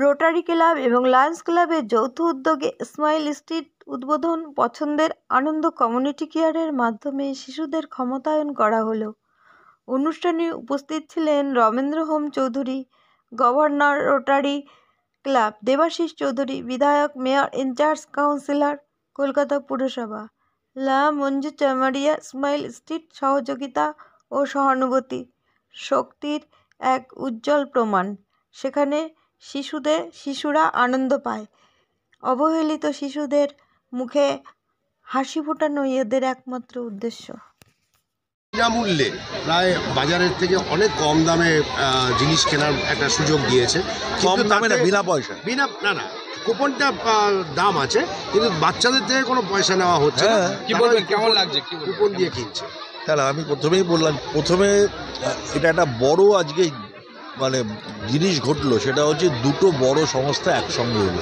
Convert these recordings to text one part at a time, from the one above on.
Rotary club এবং Lions ক্লাবের যৌথ উদ্যোগে স্মাইল স্ট্রিট উদ্বোধন পছন্দের আনন্দ কমিউনিটি কেয়ারের মাধ্যমে শিশুদের ক্ষমতায়ন করা হলো। অনুষ্ঠানে উপস্থিত ছিলেন Ramendra home Chowdhury, governor rotary club Debashis Chowdhury, বিধায়ক, মেয়র ইনচার্জ কাউন্সিলর, কলকাতা পুরসভা, লা মঞ্জু চামারিয়া। স্মাইল স্ট্রিট সহযোগিতা ও সহানুভূতি শক্তির এক উজ্জ্বল প্রমাণ। সেখানে শিশুরা আনন্দ পায়। অবহেলিত শিশুদের মুখে হাসি ফোটানোই এদের একমাত্র উদ্দেশ্য। বিনামূল্যে প্রায় বাজারের থেকে অনেক কম দামে জিনিস কেনার একটা সুযোগ দিয়েছে। কম দামে না, বিনা পয়সা, না কুপনটা দাম আছে, কিন্তু বাচ্চাদের থেকে কোনো পয়সা নেওয়া হচ্ছে না। কি বলবেন, কেমন লাগছে? কুপন দিয়ে কিনছে। তাহলে আমি প্রথমেই বললাম, এটা একটা বড় আজকে মানে জিনিস ঘটলো, সেটা হচ্ছে দুটো বড় সংস্থা একসঙ্গে হলো।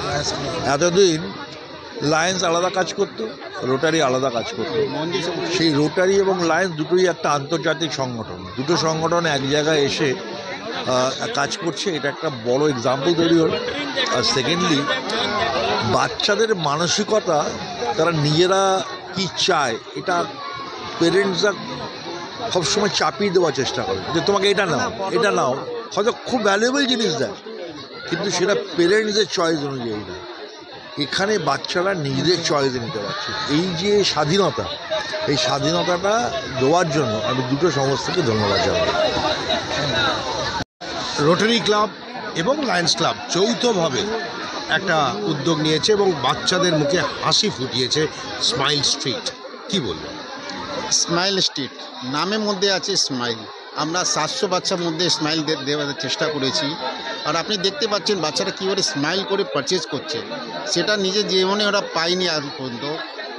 এতদিন লায়ন্স আলাদা কাজ করতো, রোটারি আলাদা কাজ করতো। সেই রোটারি এবং লায়ন্স দুটোই একটা আন্তর্জাতিক সংগঠন, দুটো সংগঠন এক জায়গায় এসে কাজ করছে। এটা একটা বড় এক্সাম্পল তৈরি হলো। আর সেকেন্ডলি, বাচ্চাদের মানসিকতা, তারা নিজেরা কি চায়, এটা পেরেন্টসরা সবসময় চাপিয়ে দেওয়ার চেষ্টা করে যে তোমাকে এটা নাও, হয়তো খুব ভ্যালুয়েবল জিনিস দেয়, কিন্তু সেটা পেরেন্টসদের চয়েস অনুযায়ী দেয়। এখানে বাচ্চারা নিজেদের চয়েসে নিতে পারছে। এই যে স্বাধীনতা, এই স্বাধীনতাটা দেওয়ার জন্য আমি দুটো সংস্থাকে ধন্যবাদ জানাই। রোটারি ক্লাব এবং লায়ন্স ক্লাব যৌথভাবে একটা উদ্যোগ নিয়েছে এবং বাচ্চাদের মুখে হাসি ফুটিয়েছে স্মাইল স্ট্রিট। কি বলবেন? স্মাইল স্ট্রিট নামের মধ্যে আছে স্মাইল। আমরা 700 বাচ্চার মধ্যে স্মাইল দেওয়ার চেষ্টা করেছি। আর আপনি দেখতে পাচ্ছেন বাচ্চারা কীভাবে স্মাইল করে পারচেজ করছে, সেটা নিজের জীবনে ওরা পায়নি আজ পর্যন্ত।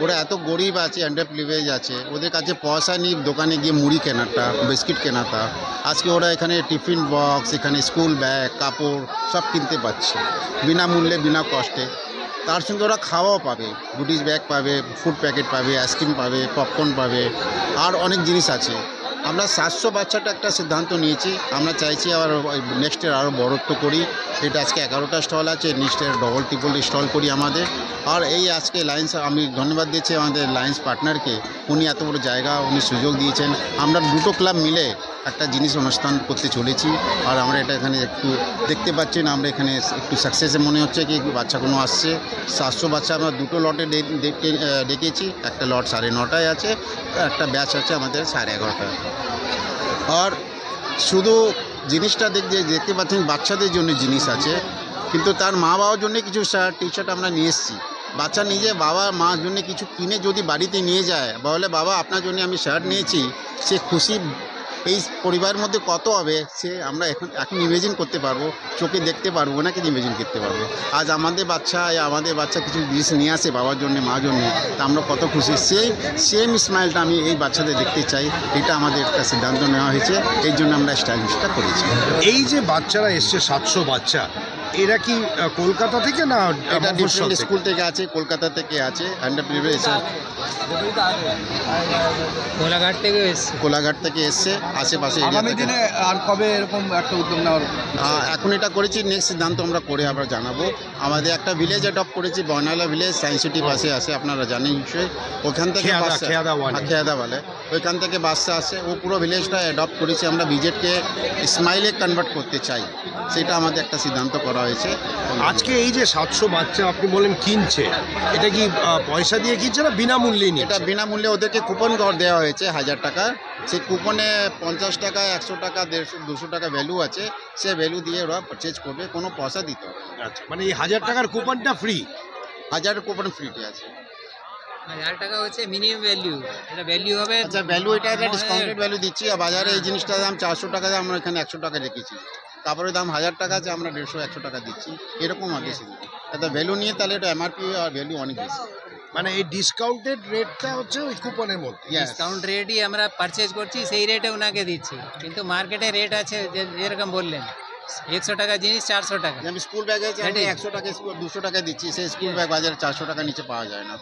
ওরা এত গরিব আছে, আন্ডার প্রিভিলেজ আছে, ওদের কাছে পয়সা নেই দোকানে গিয়ে মুড়ি কেনাটা, বিস্কিট কেনাটা। আজকে ওরা এখানে টিফিন বক্স, এখানে স্কুল ব্যাগ, কাপড় সব কিনতে পারছে বিনামূল্যে, বিনা কষ্টে। তার সঙ্গে ওরা খাওয়াও পাবে, গুডিস ব্যাগ পাবে, ফুড প্যাকেট পাবে, আইসক্রিম পাবে, পপকর্ন পাবে, আর অনেক জিনিস আছে। আমরা 700 বাচ্চাটা একটা সিদ্ধান্ত নিয়েছি। আমরা চাইছি আবার নেক্সট ইয়ার আরও বড়ত্ব করি। এটা আজকে 11টা স্টল আছে, next year double triple stall করি আমাদের। আর এই আজকে লায়ন্স, আমি ধন্যবাদ দিচ্ছি আমাদের লায়ন্স পার্টনারকে, উনি এত বড় জায়গা উনি সুযোগ দিয়েছেন। আমরা দুটো ক্লাব মিলে একটা জিনিস অনুষ্ঠান করতে চলেছি। আর আমরা এটা এখানে একটু দেখতে পাচ্ছেন, আমরা এখানে একটু সাকসেসে মনে হচ্ছে কি বাচ্চাগুলো আসছে। 700 বাচ্চা আমরা দুটো লটে ডেকেছি। একটা লট 9:30টায় আছে, একটা ব্যাচ আছে আমাদের 11:30টায়। আর শুধু জিনিসটা দেখতে পাচ্ছেন বাচ্চাদের জন্য জিনিস আছে, কিন্তু তার মা বাবার জন্য কিছু শার্ট টি শার্ট আমরা নিয়ে এসেছি। বাচ্চা নিজে বাবা মার জন্য কিছু কিনে যদি বাড়িতে নিয়ে যায়, বলে বাবা আপনার জন্য আমি শার্ট নিয়েছি, সে খুশি এই পরিবারের মধ্যে কত হবে, সে আমরা এখন ইমেজিন করতে পারবো, চোখে দেখতে পারবো না, কিন্তু ইমেজিন করতে পারবো। আজ আমাদের বাচ্চা কিছু জিনিস নিয়ে আসে বাবার জন্য, মার জন্য, তা আমরা কত খুশি। সেম স্মাইলটা আমি এই বাচ্চাদের দেখতে চাই। এটা আমাদের একটা সিদ্ধান্ত নেওয়া হয়েছে, এই জন্য আমরা স্টাইলিশটা করেছি। এই যে বাচ্চারা এসছে 700 বাচ্চা, এরা কি কলকাতা থেকে না? এটা ডিফারেন্ট স্কুল থেকে আছে, কলকাতা থেকে আছে, আন্ডার প্রিভিলেজ, কোলাঘাট থেকে এসছে, আশেপাশে আগামী দিনে আর কবে এরকম একটা উদ্যোগ নেওয়ার? এখন এটা করেছি, নেক্সট সিদ্ধান্ত আমরা করে আবার জানাবো। আমাদের একটা ভিলেজ অ্যাডপ্ট করেছি, বয়নালা ভিলেজ, সায়েন্স সিটি পাশে আসে, আপনারা জানেন নিশ্চয়ই। ওখান থেকে খেয়াদা বলে, ওইখান থেকে বাসটা আসে, ও পুরো ভিলেজটা অ্যাডপ্ট করেছি। আমরা ভিজিটকে স্মাইলে কনভার্ট করতে চাই, সেটা আমাদের একটা সিদ্ধান্ত করা হয়েছে। আজকে এই যে 700 বাচ্চা আপনি বলেন কিনছে, এটা কি পয়সা দিয়ে কিনছে না বিনামূল্যে? এটা বিনামূল্যে, ওদেরকে কুপন দেওয়া হয়েছে 1000 টাকা। সেই কুপনে 50 টাকা, 100 টাকা, 150, 200 টাকা ভ্যালু আছে। সে ভ্যালু দিয়ে ওরা পারচেজ করবে, কোনো পয়সা দিতে হবে। আচ্ছা, মানে এই 1000 টাকার কুপনটা ফ্রি? 1000 কুপন ফ্রিতে আছে। 1000 টাকা হচ্ছে মিনিমাম ভ্যালু, এটা ভ্যালু হবে। আচ্ছা, ভ্যালু এটা একটা ডিসকাউন্টেড ভ্যালু দিচ্ছি। আর বাজারে এই জিনিসটার দাম 400 টাকা, আমরা এখানে 100 টাকা রেখেছি। কাপড়ের দাম 1000 টাকা আছে, আমরা 150-100 টাকা দিচ্ছি, এরকম আগে ছিল। এটা ভ্যালু নিয়ে তাহলে এটা এমআরপি আর ভ্যালু অনেক বেশি। মানে এই ডিসকাউন্টেড রেটটা হচ্ছে ওই কুপনের মধ্যে? ডিসকাউন্ট রেটই আমরা পারচেজ করছি, সেই রেটে ওনাকে দিচ্ছি। কিন্তু মার্কেটে রেট আছে যেরকম বললেন, 100 টাকা জিনিস 400 টাকা। আমি স্কুল ব্যাগ আছে 100 টাকা, 200 টাকা দিচ্ছি, সেই স্কুল ব্যাগ বাজারে 400 টাকা নিচে পাওয়া যায় না।